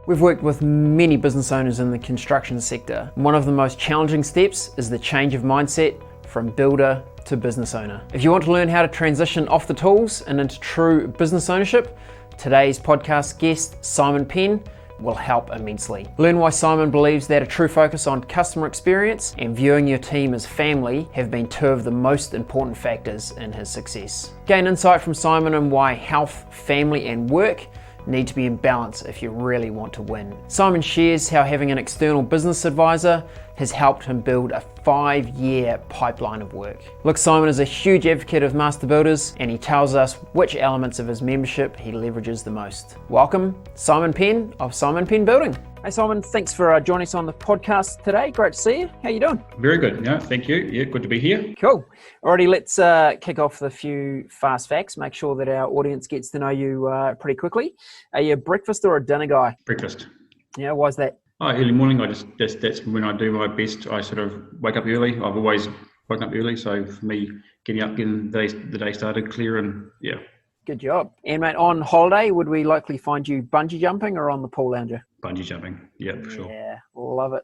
We've worked with many business owners in the construction sector. One of the most challenging steps is the change of mindset from builder to business owner. If you want to learn how to transition off the tools and into true business ownership, today's podcast guest, Simon Penn, will help immensely. Learn why Simon believes that a true focus on customer experience and viewing your team as family have been two of the most important factors in his success. Gain insight from Simon on why health, family and work need to be in balance if you really want to win. Simon shares how having an external business advisor has helped him build a 5-year pipeline of work. Look, Simon is a huge advocate of master builders and he tells us which elements of his membership he leverages the most. Welcome, Simon Penn of Simon Penn Building. Hey Simon, thanks for joining us on the podcast today. Great to see you. How you doing? Very good. Yeah, thank you. Yeah, good to be here. Cool. Alrighty, let's kick off with a few fast facts. Make sure that our audience gets to know you pretty quickly. Are you a breakfast or a dinner guy? Breakfast. Yeah, why's that? Early morning. That's when I do my best. I sort of wake up early. I've always woken up early, so for me, getting the day started clear and yeah. Good job. And mate, on holiday, would we likely find you bungee jumping or on the pool lounger? Bungee jumping, yeah, for sure. Yeah, love it.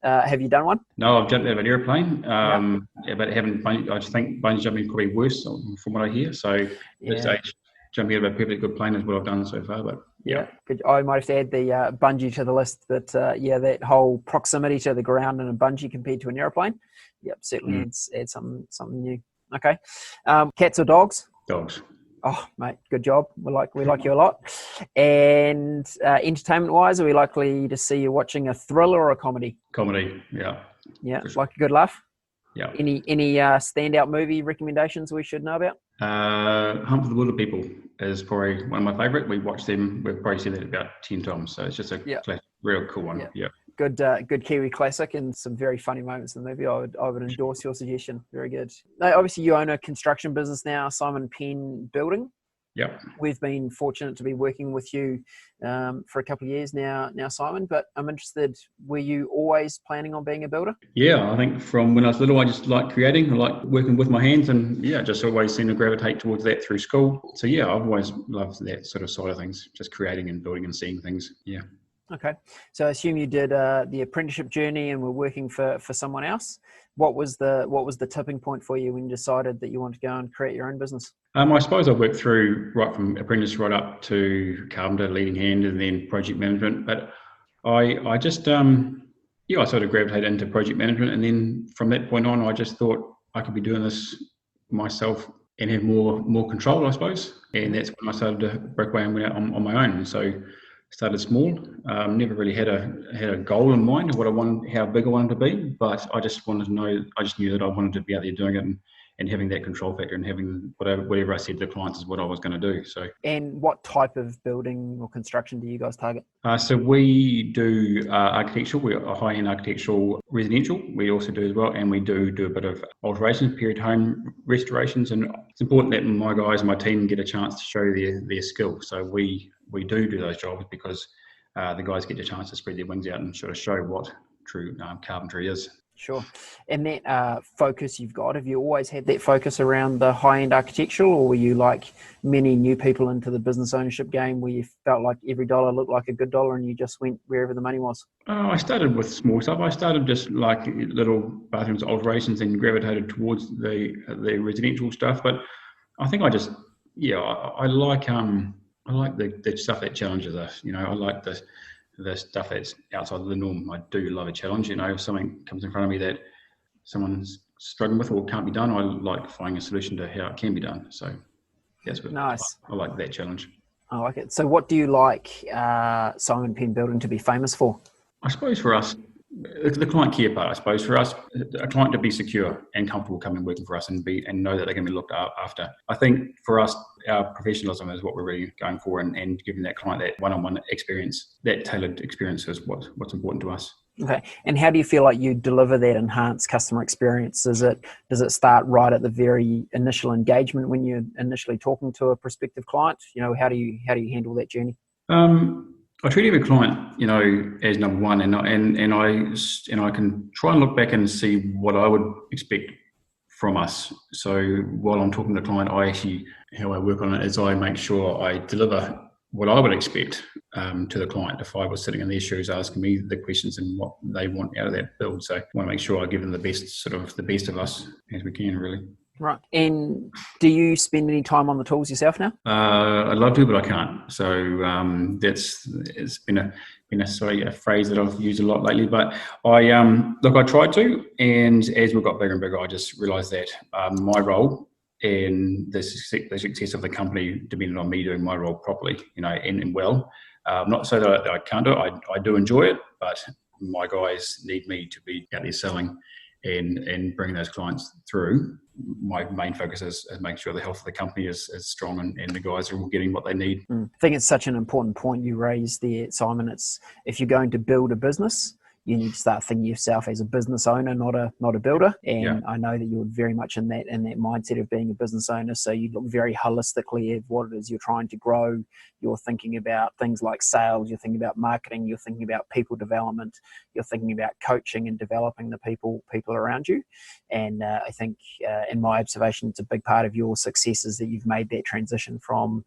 Have you done one? No, I've jumped out of an airplane, but haven't. I just think bungee jumping is probably worse from what I hear. So this age, jumping out of a perfectly good plane is what I've done so far. But yeah, good. I might have to add the bungee to the list. But that whole proximity to the ground and a bungee compared to an airplane, certainly adds something new. Okay, cats or dogs? Dogs. Oh, mate, good job. We like you a lot. And entertainment-wise, are we likely to see you watching a thriller or a comedy? Comedy, yeah. Yeah, like a good laugh? Yeah. Any standout movie recommendations we should know about? Hunt for the Wilder People is probably one of my favourite. We've watched them. We've probably seen it about 10 times. So it's just a real cool one. Yeah. Good Kiwi classic and some very funny moments in the movie. I would endorse your suggestion. Very good. Now, obviously, you own a construction business now, Simon Penn Building. Yep. We've been fortunate to be working with you for a couple of years now, Simon. But I'm interested, were you always planning on being a builder? Yeah, I think from when I was little, I just liked creating. I liked working with my hands, and just always seemed to gravitate towards that through school. So I've always loved that sort of side of things, just creating and building and seeing things. Yeah. Okay, so I assume you did the apprenticeship journey and were working for someone else. What was the tipping point for you when you decided that you wanted to go and create your own business? I suppose I worked through right from apprentice right up to carpenter, leading hand, and then project management. But I just I sort of gravitated into project management, and then from that point on, I just thought I could be doing this myself and have more control, I suppose. And that's when I started to break away and went out on my own. So started small, never really had a goal in mind of what I wanted, how big I wanted to be, but I just wanted to know, I just knew that I wanted to be out there doing it and having that control factor and having whatever I said to the clients is what I was going to do. So. And what type of building or construction do you guys target? So we do architectural, we're a high-end architectural residential, we also do as well, and we do a bit of alterations, period home restorations, and it's important that my guys and my team get a chance to show their skill. So we do those jobs because the guys get the chance to spread their wings out and sort of show what true carpentry is. Sure. And that focus you've got, have you always had that focus around the high-end architectural, or were you like many new people into the business ownership game where you felt like every dollar looked like a good dollar and you just went wherever the money was? I started with small stuff. I started just like little bathrooms alterations and gravitated towards the residential stuff. But I think I just, I like the stuff that challenges us. I like the stuff that's outside of the norm. I do love a challenge. If something comes in front of me that someone's struggling with or can't be done, I like finding a solution to how it can be done. So that's what nice. I like that challenge. I like it. So what do you like Simon Penn Building to be famous for? I suppose for us, the client care part, I suppose for us, a client to be secure and comfortable coming working for us and know that they're going to be looked after. I think for us, our professionalism is what we're really going for, and giving that client that one-on-one experience, that tailored experience is what's important to us. Okay. And how do you feel like you deliver that enhanced customer experience? Does it start right at the very initial engagement when you're initially talking to a prospective client? How do you handle that journey? I treat every client, as number one, and I can try and look back and see what I would expect from us. So while I'm talking to the client, how I work on it is I make sure I deliver what I would expect to the client if I was sitting in their shoes asking me the questions and what they want out of that build. So I want to make sure I give them the best of us as we can, really. Right. And do you spend any time on the tools yourself now? I'd love to, but I can't. So it's been a phrase that I've used a lot lately. But I tried to, and as we got bigger and bigger, I just realised that my role and the success of the company depended on me doing my role properly, and well. Not so that I can't do it. I do enjoy it, but my guys need me to be out there selling and bringing those clients through. My main focus is making sure the health of the company is strong and the guys are all getting what they need. I think it's such an important point you raised there, Simon. It's if you're going to build a business, you need to start thinking of yourself as a business owner, not a builder. And I know that you're very much in that mindset of being a business owner. So you look very holistically at what it is you're trying to grow. You're thinking about things like sales. You're thinking about marketing. You're thinking about people development. You're thinking about coaching and developing the people around you. And I think, in my observation, it's a big part of your success is that you've made that transition from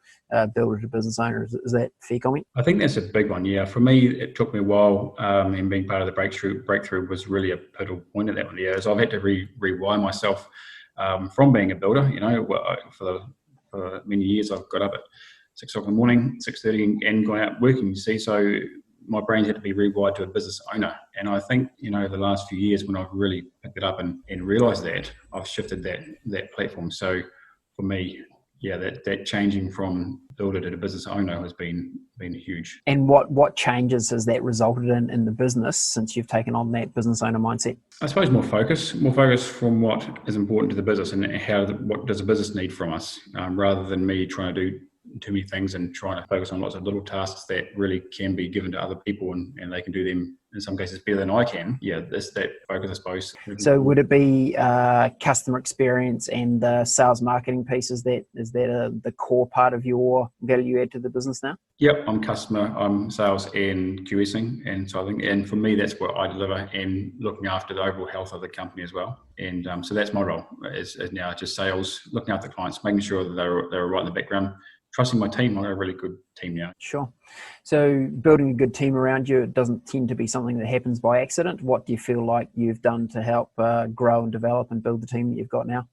builder to business owner. Is that a fair comment? I think that's a big one. Yeah, for me, it took me a while, and being part of the breakthrough was really a pivotal point of that one. Yeah, so I've had to rewire myself from being a builder. For many years, I've got up at 6 o'clock in the morning, 6:30, and gone out working. You see, so my brain had to be rewired to a business owner. And I think, the last few years when I've really picked it up and realised that, I've shifted that platform. So for me, that changing from builder to the business owner has been huge. And what changes has that resulted in the business since you've taken on that business owner mindset? I suppose more focus from what is important to the business and what does the business need from us, rather than me trying to do too many things and trying to focus on lots of little tasks that really can be given to other people and they can do them in some cases better than I can. Yeah, that focus, I suppose. So would it be customer experience and the sales marketing piece? Is that the core part of your value add to the business now? Yep, I'm sales and QSing, and so I think, and for me, that's what I deliver and looking after the overall health of the company as well. And so that's my role is now just sales, looking after clients, making sure that they're right in the background. Trusting my team. I've got a really good team now. Sure. So building a good team around you, it doesn't tend to be something that happens by accident. What do you feel like you've done to help grow and develop and build the team that you've got now?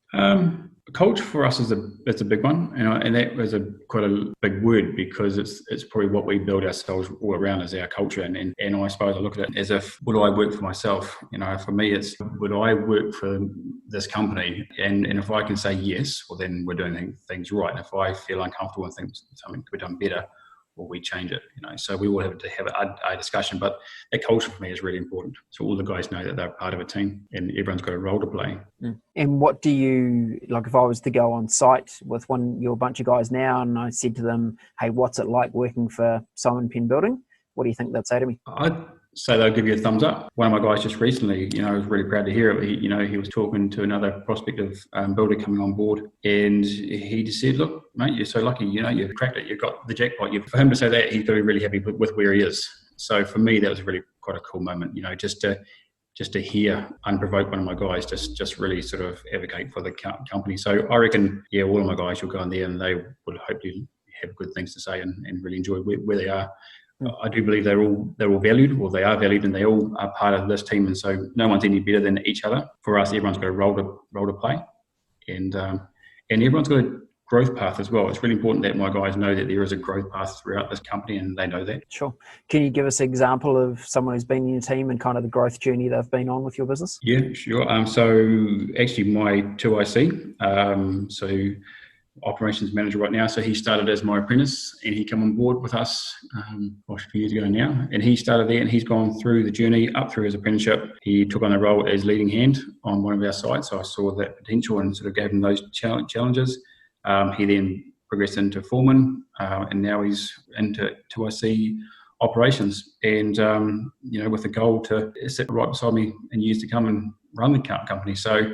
Culture for us is a big one, and that was quite a big word because it's probably what we build ourselves all around is our culture. And I suppose I look at it as if, would I work for myself? For me, it's would I work for this company? And if I can say yes, well then we're doing things right. And if I feel uncomfortable and think something could be done better, or we change it, So we will have to have a discussion, but that culture for me is really important. So all the guys know that they're part of a team and everyone's got a role to play. And what do you, like if I was to go on site with your bunch of guys now and I said to them, hey, what's it like working for Simon Penn Building? What do you think they'd say to me? I'd say they'll give you a thumbs up. One of my guys just recently, I was really proud to hear it. He was talking to another prospective builder coming on board, and he just said, "Look, mate, you're so lucky. You've cracked it. You've got the jackpot." For him to say that, he's got to be really happy with where he is. So for me, that was really quite a cool moment. Just to hear unprovoked one of my guys just really sort of advocate for the company. So I reckon, all of my guys will go in there and they would hopefully have good things to say and really enjoy where they are. I do believe they're all valued, or they are valued, and they all are part of this team. And so no one's any better than each other. For us, everyone's got a role to play, and everyone's got a growth path as well. It's really important that my guys know that there is a growth path throughout this company, and they know that. Sure. Can you give us an example of someone who's been in your team and kind of the growth journey they've been on with your business? Yeah, sure. So actually, my 2IC, so operations manager right now. So he started as my apprentice and he came on board with us a few years ago now. And he started there and he's gone through the journey up through his apprenticeship. He took on the role as leading hand on one of our sites. So I saw that potential and sort of gave him those challenges. He then progressed into foreman and now he's into 2IC operations and, with the goal to sit right beside me in years to come and run the company. So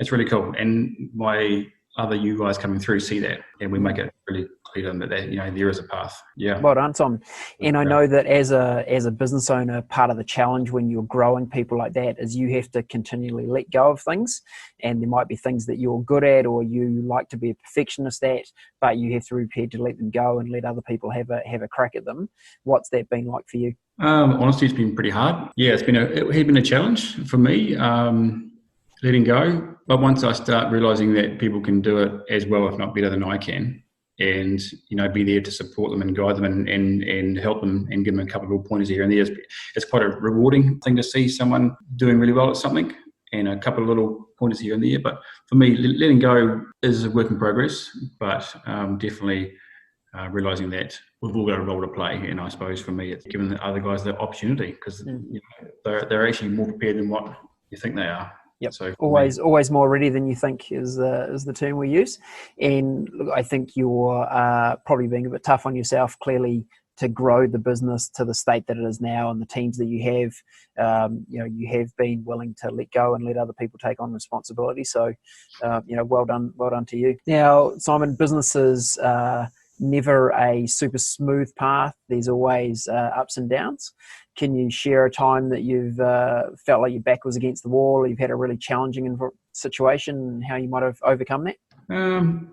it's really cool. And my other you guys coming through see that, and we make it really clear to them that there is a path. Yeah. Well done, Tom. And I know that as a business owner, part of the challenge when you're growing people like that is you have to continually let go of things, and there might be things that you're good at or you like to be a perfectionist at, but you have to be prepared to let them go and let other people have a crack at them. What's that been like for you? Honestly, it's been pretty hard. Yeah, it had been a challenge for me, letting go. But once I start realising that people can do it as well, if not better than I can, and be there to support them and guide them and help them and give them a couple of pointers here and there, it's quite a rewarding thing to see someone doing really well at something and a couple of little pointers here and there. But for me, letting go is a work in progress, but definitely realising that we've all got a role to play. And I suppose for me, it's giving the other guys the opportunity, because they're actually more prepared than what you think they are. Yep. So always more ready than you think is the term we use. And look, I think you're probably being a bit tough on yourself, clearly, to grow the business to the state that it is now, and the teams that you have. You have been willing to let go and let other people take on responsibility. So, well done to you. Now, Simon, businesses never a super smooth path. There's always ups and downs. Can you share a time that you've felt like your back was against the wall, or you've had a really challenging situation, and how you might have overcome that? I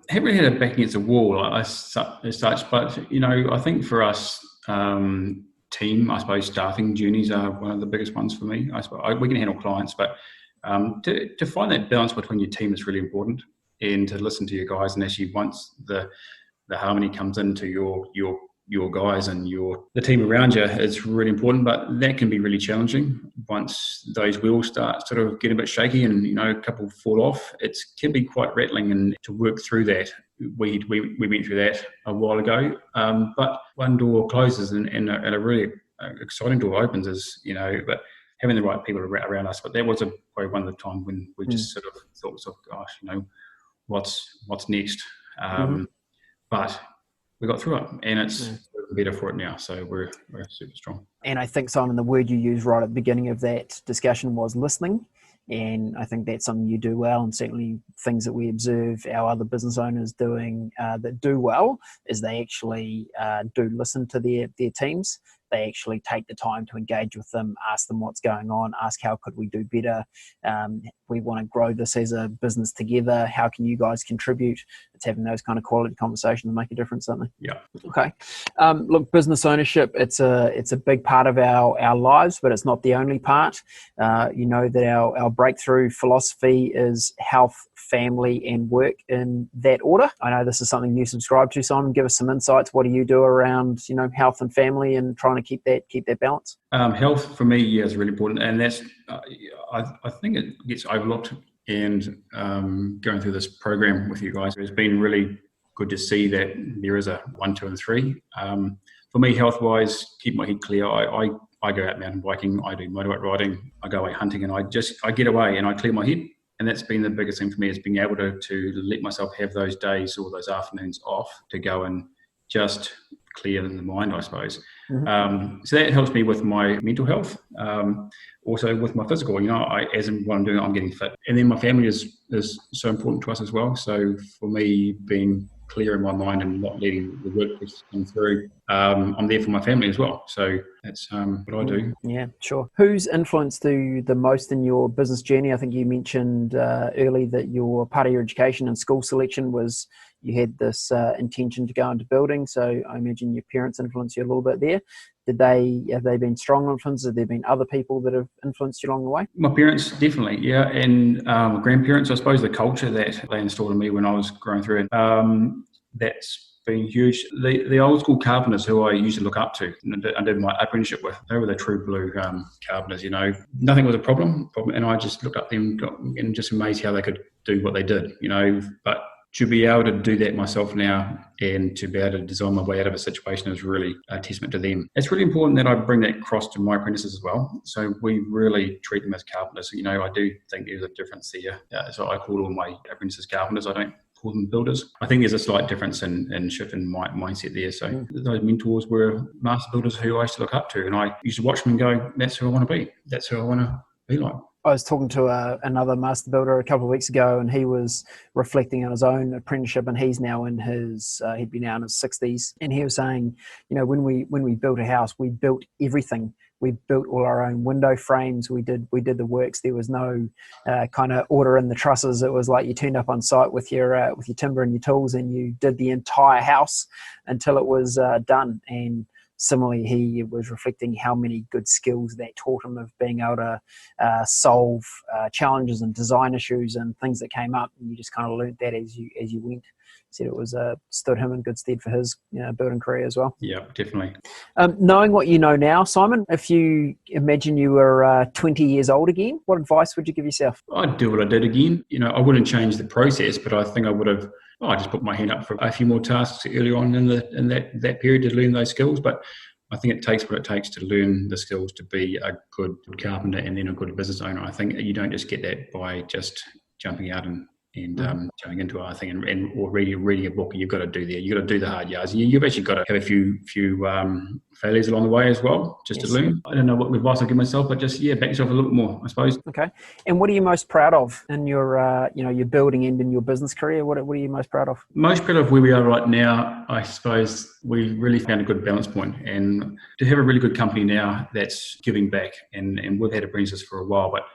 haven't really had a back against the wall as such, but I think for us, team, I suppose staffing journeys are one of the biggest ones for me. I suppose we can handle clients, but to find that balance between your team is really important, and to listen to your guys, and actually once the harmony comes into your guys and the team around you, is really important. But that can be really challenging once those wheels start sort of getting a bit shaky and a couple fall off. It can be quite rattling, and to work through that, we went through that a while ago. But one door closes and a really exciting door opens, but having the right people around us. But that was probably one of the times when we just sort of thought, gosh, what's next? But we got through it, and it's better for it now. So we're super strong. And I think, Simon, the word you used right at the beginning of that discussion was listening. And I think that's something you do well, and certainly things that we observe our other business owners doing that do well is they actually do listen to their teams. They actually take the time to engage with them, ask them what's going on, ask how could we do better. We want to grow this as a business together. How can you guys contribute? It's having those kind of quality conversations that make a difference, don't they? Yeah. Okay. Look, business ownership, it's a big part of our lives, but it's not the only part. That our breakthrough philosophy is health, family, and work in that order. I know this is something you subscribe to, Simon. Give us some insights. What do you do around health and family and trying to keep that balance? Health for me is really important, and that's I think it gets overlooked. And going through this program with you guys, it's been really good to see that there is a 1, 2, and 3. For me, health-wise, keep my head clear. I go out mountain biking, I do motorbike riding, I go away hunting, and I get away and I clear my head. And that's been the biggest thing for me, is being able to let myself have those days or those afternoons off to go and just clear the mind, I suppose. So that helps me with my mental health, also with my physical. As in what I'm doing, I'm getting fit. And then my family is so important to us as well. So for me, being clear in my mind and not letting the work come through, I'm there for my family as well. So that's what I do. Yeah, sure. Who's influenced you the most in your business journey? I think you mentioned early that your part of your education and school selection was you had this intention to go into building. So I imagine your parents influenced you a little bit there. Have they been strong influences? Have there been other people that have influenced you along the way? My parents, definitely, yeah. And grandparents, I suppose the culture that they installed in me when I was growing through it, that's been huge. The old school carpenters who I used to look up to and I did my apprenticeship with, they were the true blue carpenters, Nothing was a problem. And I just looked up them and just amazed how they could do what they did, But to be able to do that myself now and to be able to design my way out of a situation is really a testament to them. It's really important that I bring that across to my apprentices as well. So we really treat them as carpenters. I do think there's a difference there. So I call all my apprentices carpenters. I don't call them builders. I think there's a slight difference in shift in my mindset there. So those mentors were master builders who I used to look up to, and I used to watch them and go, that's who I want to be. That's who I want to be like. I was talking to another master builder a couple of weeks ago, and he was reflecting on his own apprenticeship, and he's now in he'd be now in his 60s, and he was saying, when we built a house, we built everything. We built all our own window frames. We did the works. There was no kind of order in the trusses. It was like you turned up on site with your timber and your tools, and you did the entire house until it was done. And similarly, he was reflecting how many good skills that taught him of being able to solve challenges and design issues and things that came up, and you just kind of learnt that as you went. Said it was stood him in good stead for his building career as well. Yeah, definitely. Knowing what you know now, Simon, if you imagine you were 20 years old again, what advice would you give yourself? I'd do what I did again. I wouldn't change the process, but I think I would have. I just put my hand up for a few more tasks early on in that period to learn those skills. But I think it takes what it takes to learn the skills to be a good carpenter and then a good business owner. I think you don't just get that by just jumping out and jumping into it, I think, or reading a book. You've got to do the hard yards. You've actually got to have a few failures along the way as well, just to learn. I don't know what advice I'll give myself, but just back yourself a little bit more, I suppose. Okay. And what are you most proud of in your your building and in your business career? What are you most proud of? Most proud of where we are right now. I suppose we really found a good balance point, and to have a really good company now that's giving back. And we've had apprentices for a while, but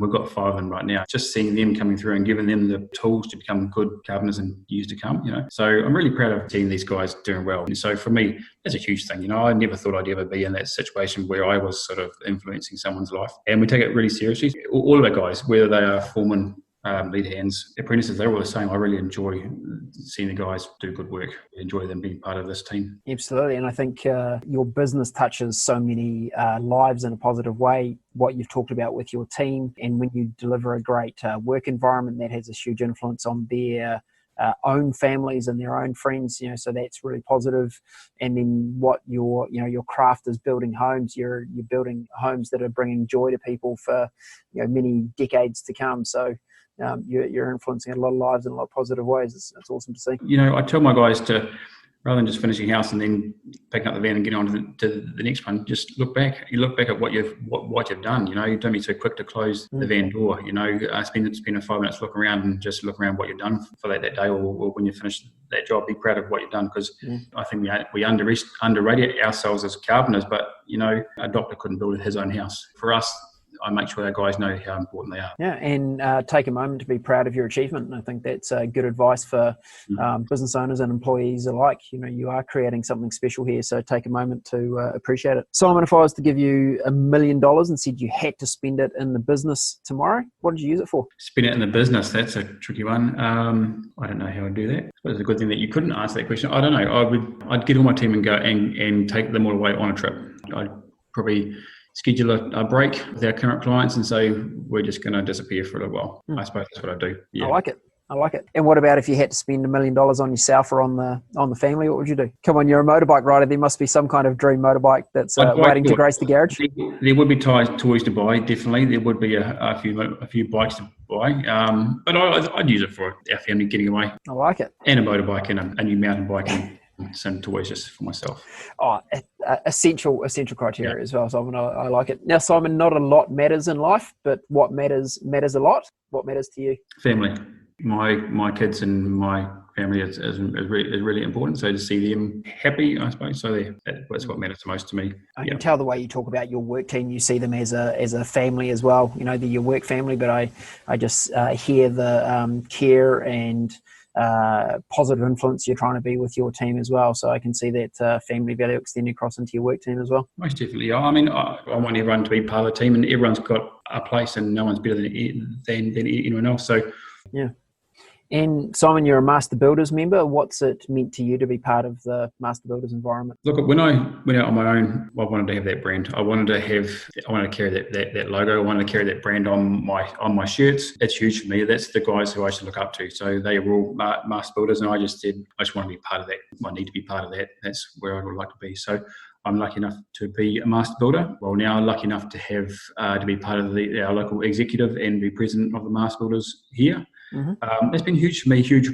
we've got 5 of them right now. Just seeing them coming through and giving them the tools to become good carpenters in years to come. So I'm really proud of seeing these guys doing well. And so for me, that's a huge thing. I never thought I'd ever be in that situation where I was sort of influencing someone's life, and we take it really seriously. All of our guys, whether they are foremen, lead hands, apprentices, they're all the same. I really enjoy seeing the guys do good work. I enjoy them being part of this team. Absolutely. And I think your business touches so many lives in a positive way. What you've talked about with your team, and when you deliver a great work environment, that has a huge influence on their own families and their own friends, so that's really positive. And then what your craft is building homes. You're building homes that are bringing joy to people for many decades to come. So you're influencing a lot of lives in a lot of positive ways. It's awesome to see. I tell my guys to, rather than just finishing a house and then picking up the van and getting on to the next one, just look back. You look back at what you've done. Don't be so quick to close the van door. Spend a 5 minutes look around and just look around what you've done for that day, or when you finish that job, be proud of what you've done. Because I think we underrate ourselves as carpenters, but a doctor couldn't build his own house. For us, I make sure our guys know how important they are. Yeah, and take a moment to be proud of your achievement. And I think that's good advice for business owners and employees alike. You are creating something special here, so take a moment to appreciate it. Simon, if I was to give you $1 million and said you had to spend it in the business tomorrow, what did you use it for? Spend it in the business, that's a tricky one. I don't know how I'd do that. But it's a good thing that you couldn't answer that question. I don't know. I'd get all my team and go and take them all away on a trip. I'd probably schedule a break with our current clients and say, we're just going to disappear for a little while. I suppose that's what I do. Yeah. I like it. And what about if you had to spend $1 million on yourself or on the family? What would you do? Come on, you're a motorbike rider. There must be some kind of dream motorbike that's waiting to grace the garage. There would be toys to buy, definitely. There would be a few bikes to buy. But I'd use it for our family getting away. I like it. And a motorbike and a new mountain bike and some toys just for myself. Essential criteria as well, Simon. I like it. Now, Simon, not a lot matters in life, but what matters a lot. What matters to you? Family. My kids and my family is really important. So to see them happy, I suppose. So that's what matters the most to me. I can tell the way you talk about your work team. You see them as a family as well. They're your work family, but I just hear the care and positive influence you're trying to be with your team as well. So I can see that family value extending across into your work team as well. Most definitely. I mean, I want everyone to be part of the team, and everyone's got a place, and no one's better than anyone else. So yeah. And Simon, you're a Master Builders member. What's it meant to you to be part of the Master Builders environment? Look, when I went out on my own, I wanted to have that brand. I wanted to carry that logo. I wanted to carry that brand on my shirts. It's huge for me. That's the guys who I should look up to. So they were all Master Builders, and I just said, I just want to be part of that. I need to be part of that. That's where I would like to be. So I'm lucky enough to be a master builder. Well, now I'm lucky enough to have to be part of our local executive and be president of the master builders here. It's been huge for me, huge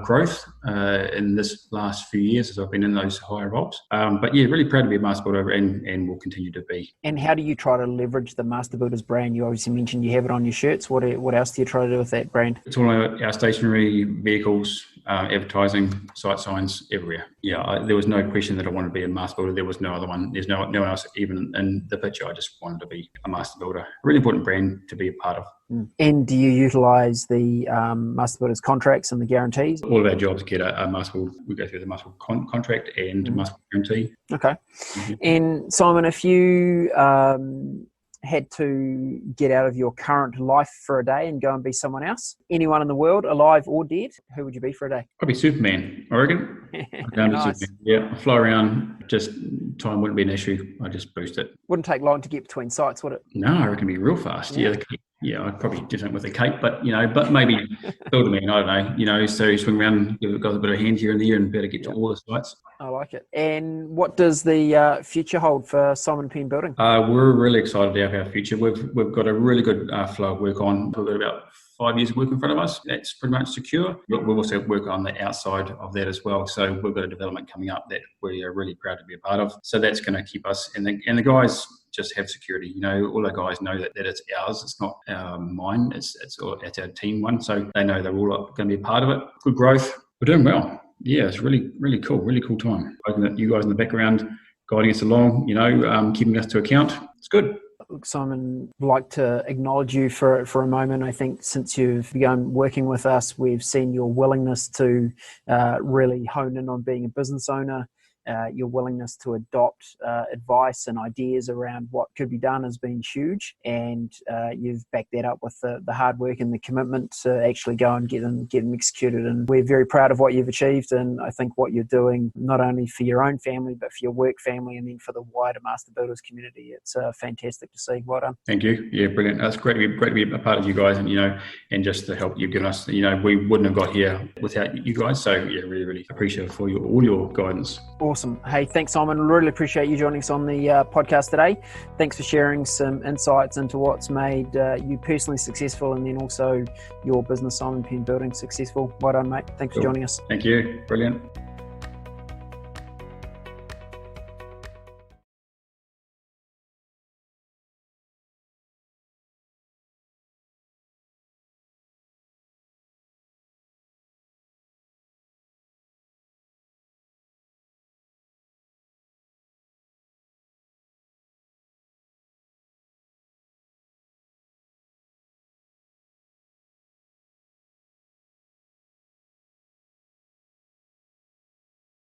growth in this last few years as I've been in those higher roles. But yeah, really proud to be a master builder and will continue to be. And how do you try to leverage the Master Builders brand? You obviously mentioned you have it on your shirts. What else do you try to do with that brand? It's all our stationery, vehicles, advertising, site signs, everywhere. Yeah, there was no question that I wanted to be a master builder. There was no other one. There's no one else even in the picture. I just wanted to be a master builder. A really important brand to be a part of. And do you utilise the Master Builders contracts and the guarantees? All of our jobs get a master build. We go through the master build contract and master build guarantee. Okay. And Simon, if you had to get out of your current life for a day and go and be someone else, anyone in the world, alive or dead, who would you be for a day? Probably Superman, I reckon. Nice. Superman. Yeah, I fly around, just time wouldn't be an issue. I just boost it. Wouldn't take long to get between sites, would it? No, I reckon it'd be real fast. Yeah, I'd probably do something with a cape, but maybe build a man, I don't know, so you swing around, give a bit of hand here and there and better get to all the sites. I like it. And what does the future hold for Simon Penn Building? We're really excited about our future. We've got a really good flow of work on. We've got about 5 years of work in front of us. That's pretty much secure. But we'll also work on the outside of that as well. So we've got a development coming up that we are really proud to be a part of. So that's going to keep us, and the guys just have security. All our guys know that it's ours. It's not mine. It's our team one. So they know they're all going to be a part of it. Good growth. We're doing well. Yeah, it's really, really cool. Really cool time. You guys in the background guiding us along, keeping us to account. It's good. Simon, I'd like to acknowledge you for a moment. I think since you've begun working with us, we've seen your willingness to really hone in on being a business owner. Your willingness to adopt advice and ideas around what could be done has been huge, and you've backed that up with the hard work and the commitment to actually go and get them executed. And we're very proud of what you've achieved, and I think what you're doing, not only for your own family, but for your work family, and then for the wider Master Builders community. It's fantastic to see. Well done. Thank you. Yeah, brilliant. That's great to be a part of you guys, and just the help you've given us. We wouldn't have got here without you guys. So yeah, really, really appreciate for all your guidance. Awesome. Hey, thanks, Simon. Really appreciate you joining us on the podcast today. Thanks for sharing some insights into what's made you personally successful, and then also your business, Simon Penn Building, successful. Well done, mate. Thanks for joining us. Thank you. Brilliant.